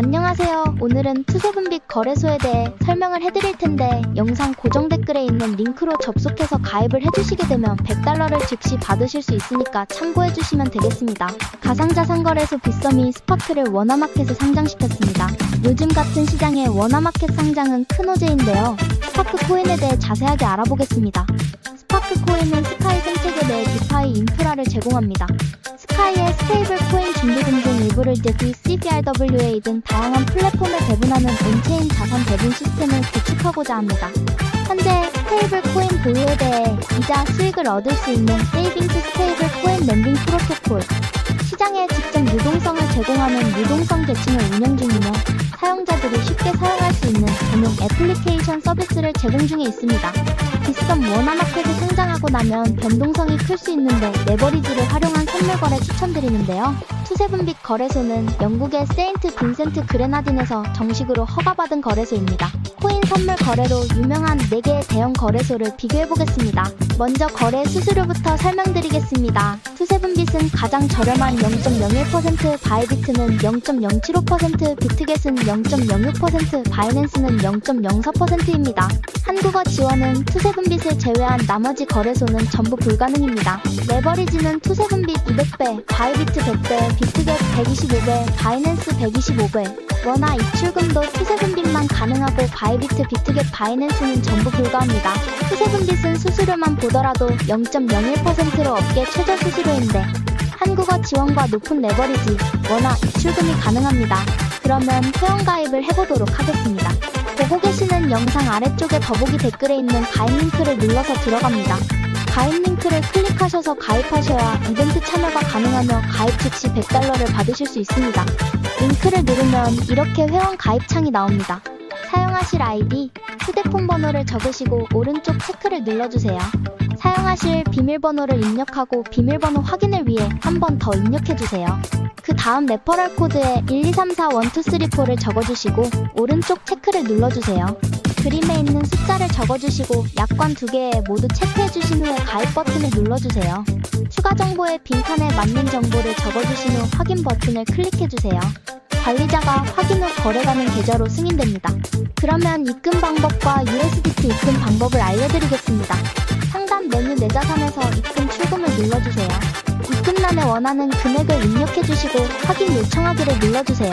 안녕하세요. 오늘은 투세분빛 거래소에 대해 설명을 해드릴 텐데 영상 고정 댓글에 있는 링크로 접속해서 가입을 해주시게 되면 $100를 즉시 받으실 수 있으니까 참고해주시면 되겠습니다. 가상자산 거래소 빗썸이 스파크를 워너마켓에 상장시켰습니다. 요즘 같은 시장에 워너마켓 상장은 큰 호재인데요. 스파크 코인에 대해 자세하게 알아보겠습니다. 스파크 코인은 스카이 생태계 내 디파이 인프라를 제공합니다. 스카이의 스테이블 코인 준비 등 일부를 CBRWA 등 다양한 플랫폼에 배분하는 온체인 자산 배분 시스템을 구축하고자 합니다. 현재 스테이블 코인 보유에 대해 이자 수익을 얻을 수 있는 세이빙스 스테이블 코인 랜딩 프로토콜, 시장에 직접 유동성을 제공하는 유동성 계층을 운영 중이며 사용자들이 쉽게 사용할 수 있는 전용 애플리케이션 서비스를 제공 중에 있습니다. 빗썸 워너마켓에 상장하고 나면 변동성이 클 수 있는데 레버리지를 활용한 선물 거래 추천드리는데요. 투세분빛 거래소는 영국의 세인트 빈센트 그레나딘에서 정식으로 허가받은 거래소입니다. 코인 선물 거래로 유명한 4개의 대형 거래소를 비교해보겠습니다. 먼저 거래 수수료부터 설명드리겠습니다. 투세분빛은 가장 저렴한 0.01%, 바이비트는 0.075%, 비트겟은 0.06%, 바이낸스는 0.04%입니다. 한국어 지원은 투세분빛을 제외한 나머지 거래소는 전부 불가능입니다. 레버리지는 투세분빛 200배, 바이비트 100배, 비트겟 125배, 바이낸스 125배, 원화 입출금도 투세분빛만 가능하고 바이비트, 비트겟, 바이낸스는 전부 불가합니다. 투세분빛은 수수료만 보더라도 0.01%로 업계 최저 수수료인데 한국어 지원과 높은 레버리지, 원화 입출금이 가능합니다. 그러면 회원가입을 해보도록 하겠습니다. 보고 계시는 영상 아래쪽에 더보기 댓글에 있는 가입 링크를 눌러서 들어갑니다. 가입 링크를 클릭하셔서 가입하셔야 이벤트 참여가 가능하며 가입 즉시 $100를 받으실 수 있습니다. 링크를 누르면 이렇게 회원 가입 창이 나옵니다. 사용하실 아이디, 휴대폰 번호를 적으시고 오른쪽 체크를 눌러주세요. 사용하실 비밀번호를 입력하고 비밀번호 확인을 위해 한 번 더 입력해주세요. 그 다음 레퍼럴 코드에 123412344를 적어주시고 오른쪽 체크를 눌러주세요. 그림에 있는 숫자를 적어주시고 약관 2개에 모두 체크해주신 후에 가입 버튼을 눌러주세요. 추가 정보에 빈칸에 맞는 정보를 적어주신 후 확인 버튼을 클릭해주세요. 관리자가 확인 후 거래가능 계좌로 승인됩니다. 그러면 입금 방법과 USDT 입금 방법을 알려드리겠습니다. 상단 메뉴 내 자산에서 입금 출금을 눌러주세요. 입금란에 원하는 금액을 입력해주시고 확인 요청하기를 눌러주세요.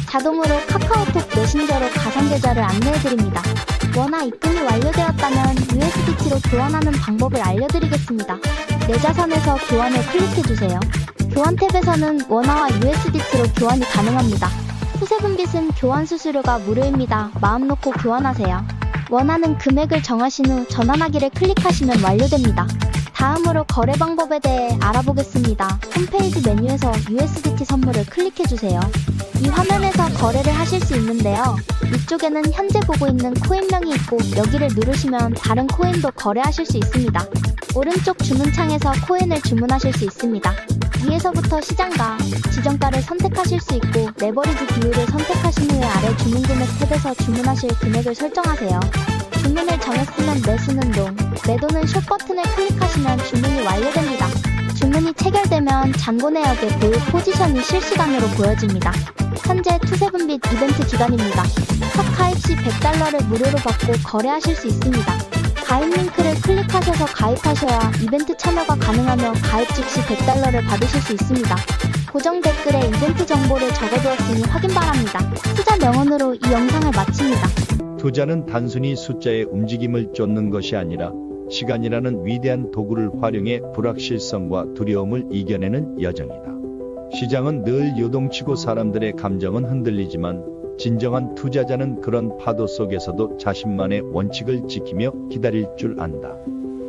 자동으로 카카오톡 메신저로 가상계좌를 안내해드립니다. 원화 입금이 완료되었다면 USDT로 교환하는 방법을 알려드리겠습니다. 내 자산에서 교환을 클릭해주세요. 교환 탭에서는 원화와 USDT로 교환이 가능합니다. 투세분빛은 교환 수수료가 무료입니다. 마음 놓고 교환하세요. 원하는 금액을 정하신 후 전환하기를 클릭하시면 완료됩니다. 다음으로 거래 방법에 대해 알아보겠습니다. 홈페이지 메뉴에서 USDT 선물을 클릭해주세요. 이 화면에서 거래를 하실 수 있는데요. 위쪽에는 현재 보고 있는 코인명이 있고 여기를 누르시면 다른 코인도 거래하실 수 있습니다. 오른쪽 주문창에서 코인을 주문하실 수 있습니다. 위에서부터 시장가, 지정가를 선택하실 수 있고 레버리지 비율을 선택하신 후에 아래 주문금액 탭에서 주문하실 금액을 설정하세요. 주문을 정했으면 매수는 롱, 매도는 숏 버튼을 클릭하시면 주문이 완료됩니다. 주문이 체결되면 잔고 내역의 보유 포지션이 실시간으로 보여집니다. 현재 투세분빛 이벤트 기간입니다. 첫 가입 시 $100를 무료로 받고 거래하실 수 있습니다. 가입 링크를 클릭하셔서 가입하셔야 이벤트 참여가 가능하며 가입 즉시 $100를 받으실 수 있습니다. 고정 댓글에 이벤트 정보를 적어두었으니 확인 바랍니다. 투자 명언으로 이 영상을 마칩니다. 투자는 단순히 숫자의 움직임을 쫓는 것이 아니라 시간이라는 위대한 도구를 활용해 불확실성과 두려움을 이겨내는 여정이다. 시장은 늘 요동치고 사람들의 감정은 흔들리지만 진정한 투자자는 그런 파도 속에서도 자신만의 원칙을 지키며 기다릴 줄 안다.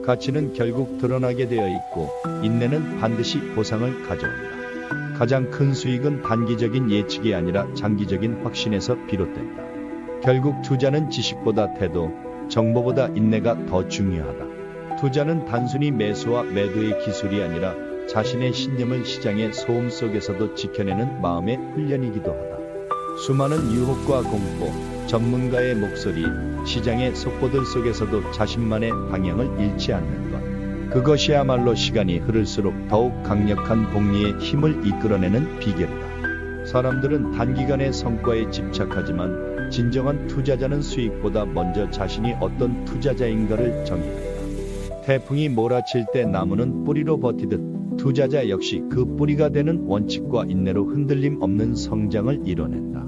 가치는 결국 드러나게 되어 있고 인내는 반드시 보상을 가져온다. 가장 큰 수익은 단기적인 예측이 아니라 장기적인 확신에서 비롯된다. 결국 투자는 지식보다 태도, 정보보다 인내가 더 중요하다. 투자는 단순히 매수와 매도의 기술이 아니라 자신의 신념을 시장의 소음 속에서도 지켜내는 마음의 훈련이기도 하다. 수많은 유혹과 공포, 전문가의 목소리, 시장의 속보들 속에서도 자신만의 방향을 잃지 않는 것. 그것이야말로 시간이 흐를수록 더욱 강력한 복리의 힘을 이끌어내는 비결이다. 사람들은 단기간의 성과에 집착하지만 진정한 투자자는 수익보다 먼저 자신이 어떤 투자자인가를 정의한다. 태풍이 몰아칠 때 나무는 뿌리로 버티듯 투자자 역시 그 뿌리가 되는 원칙과 인내로 흔들림 없는 성장을 이뤄낸다.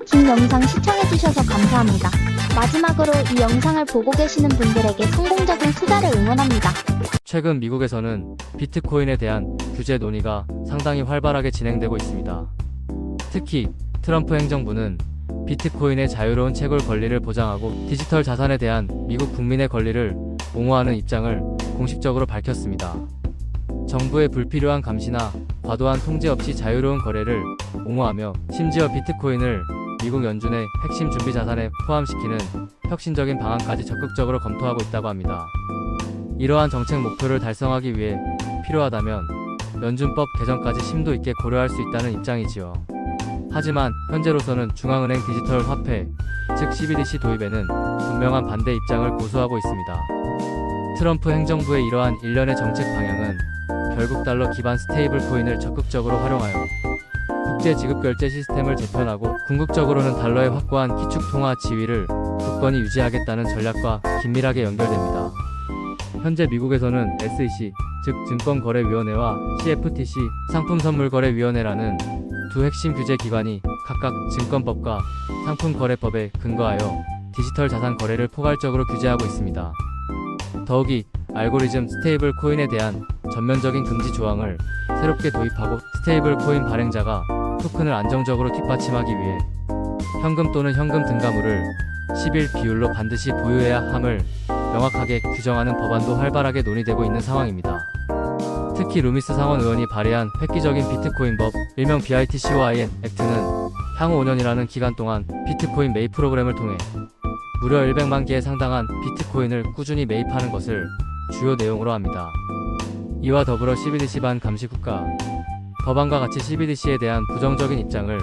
긴 영상 시청해주셔서 감사합니다. 마지막으로 이 영상을 보고 계시는 분들에게 성공적인 투자를 응원합니다. 최근 미국에서는 비트코인에 대한 규제 논의가 상당히 활발하게 진행되고 있습니다. 특히 트럼프 행정부는 비트코인의 자유로운 채굴 권리를 보장하고 디지털 자산에 대한 미국 국민의 권리를 옹호하는 입장을 공식적으로 밝혔습니다. 정부의 불필요한 감시나 과도한 통제 없이 자유로운 거래를 옹호하며 심지어 비트코인을 미국 연준의 핵심 준비 자산에 포함시키는 혁신적인 방안까지 적극적으로 검토하고 있다고 합니다. 이러한 정책 목표를 달성하기 위해 필요하다면 연준법 개정까지 심도 있게 고려할 수 있다는 입장이지요. 하지만 현재로서는 중앙은행 디지털 화폐, 즉 CBDC 도입에는 분명한 반대 입장을 고수하고 있습니다. 트럼프 행정부의 이러한 일련의 정책 방향은 결국 달러 기반 스테이블 코인을 적극적으로 활용하여 국제 지급 결제 시스템을 재편하고 궁극적으로는 달러의 확고한 기축 통화 지위를 굳건히 유지하겠다는 전략과 긴밀하게 연결됩니다. 현재 미국에서는 SEC, 즉 증권거래위원회와 CFTC, 상품선물거래위원회라는 두 핵심 규제 기관이 각각 증권법과 상품거래법에 근거하여 디지털 자산 거래를 포괄적으로 규제하고 있습니다. 더욱이 알고리즘 스테이블 코인에 대한 전면적인 금지 조항을 새롭게 도입하고 스테이블 코인 발행자가 토큰을 안정적으로 뒷받침하기 위해 현금 또는 현금 등가물을 10일 비율로 반드시 보유해야 함을 명확하게 규정하는 법안도 활발하게 논의되고 있는 상황입니다. 특히 루미스 상원 의원이 발의한 획기적인 비트코인법, 일명 BITCOIN 액트는 향후 5년이라는 기간 동안 비트코인 매입 프로그램을 통해 무려 100만 개에 상당한 비트코인을 꾸준히 매입하는 것을 주요 내용으로 합니다. 이와 더불어 CBDC 반 감시 국가 법안과 같이 CBDC에 대한 부정적인 입장을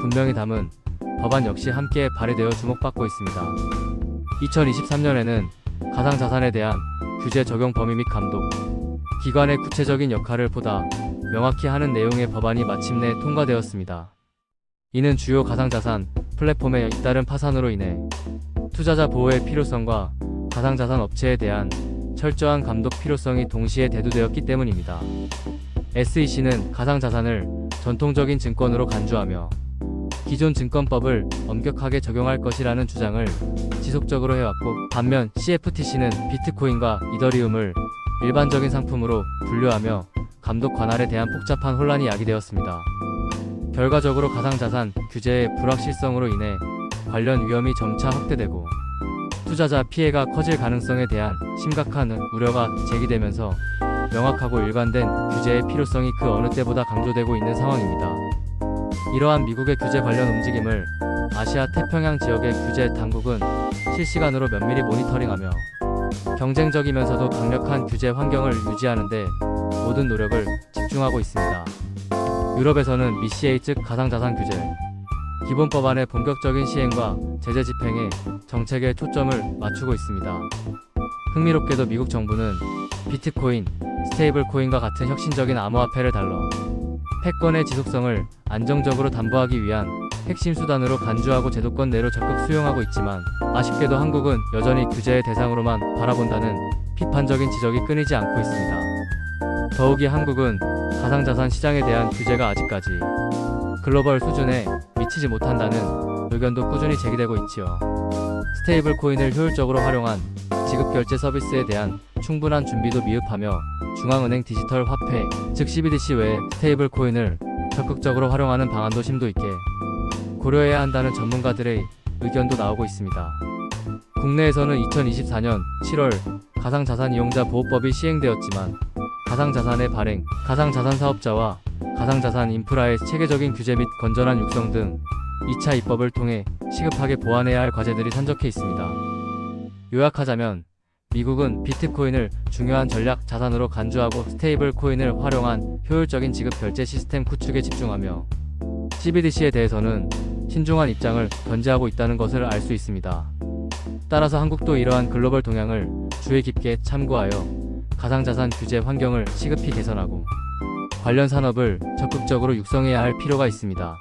분명히 담은 법안 역시 함께 발의되어 주목받고 있습니다. 2023년에는 가상자산에 대한 규제 적용 범위 및 감독, 기관의 구체적인 역할을 보다 명확히 하는 내용의 법안이 마침내 통과되었습니다. 이는 주요 가상자산 플랫폼의 잇따른 파산으로 인해 투자자 보호의 필요성과 가상자산 업체에 대한 철저한 감독 필요성이 동시에 대두되었기 때문입니다. SEC는 가상자산을 전통적인 증권으로 간주하며 기존 증권법을 엄격하게 적용할 것이라는 주장을 지속적으로 해왔고, 반면 CFTC는 비트코인과 이더리움을 일반적인 상품으로 분류하며 감독 관할에 대한 복잡한 혼란이 야기되었습니다. 결과적으로 가상자산 규제의 불확실성으로 인해 관련 위험이 점차 확대되고 투자자 피해가 커질 가능성에 대한 심각한 우려가 제기되면서 명확하고 일관된 규제의 필요성이 그 어느 때보다 강조되고 있는 상황입니다. 이러한 미국의 규제 관련 움직임을 아시아 태평양 지역의 규제 당국은 실시간으로 면밀히 모니터링하며 경쟁적이면서도 강력한 규제 환경을 유지하는 데 모든 노력을 집중하고 있습니다. 유럽에서는 MiCA 즉 가상자산 규제 기본법안의 본격적인 시행과 제재 집행에 정책의 초점을 맞추고 있습니다. 흥미롭게도 미국 정부는 비트코인, 스테이블 코인과 같은 혁신적인 암호화폐를 달러 패권의 지속성을 안정적으로 담보하기 위한 핵심 수단으로 간주하고 제도권 내로 적극 수용하고 있지만, 아쉽게도 한국은 여전히 규제의 대상으로만 바라본다는 비판적인 지적이 끊이지 않고 있습니다. 더욱이 한국은 가상자산 시장에 대한 규제가 아직까지 글로벌 수준에 미치지 못한다는 의견도 꾸준히 제기되고 있지요. 스테이블 코인을 효율적으로 활용한 지급결제 서비스에 대한 충분한 준비도 미흡하며 중앙은행 디지털 화폐, 즉 CBDC 외에 스테이블 코인을 적극적으로 활용하는 방안도 심도 있게 고려해야 한다는 전문가들의 의견도 나오고 있습니다. 국내에서는 2024년 7월 가상자산 이용자 보호법이 시행되었지만 가상자산의 발행, 가상자산 사업자와 가상자산 인프라의 체계적인 규제 및 건전한 육성 등 2차 입법을 통해 시급하게 보완해야 할 과제들이 산적해 있습니다. 요약하자면 미국은 비트코인을 중요한 전략 자산으로 간주하고 스테이블 코인을 활용한 효율적인 지급 결제 시스템 구축에 집중하며 CBDC에 대해서는 신중한 입장을 견지하고 있다는 것을 알 수 있습니다. 따라서 한국도 이러한 글로벌 동향을 주의 깊게 참고하여 가상자산 규제 환경을 시급히 개선하고 관련 산업을 적극적으로 육성해야 할 필요가 있습니다.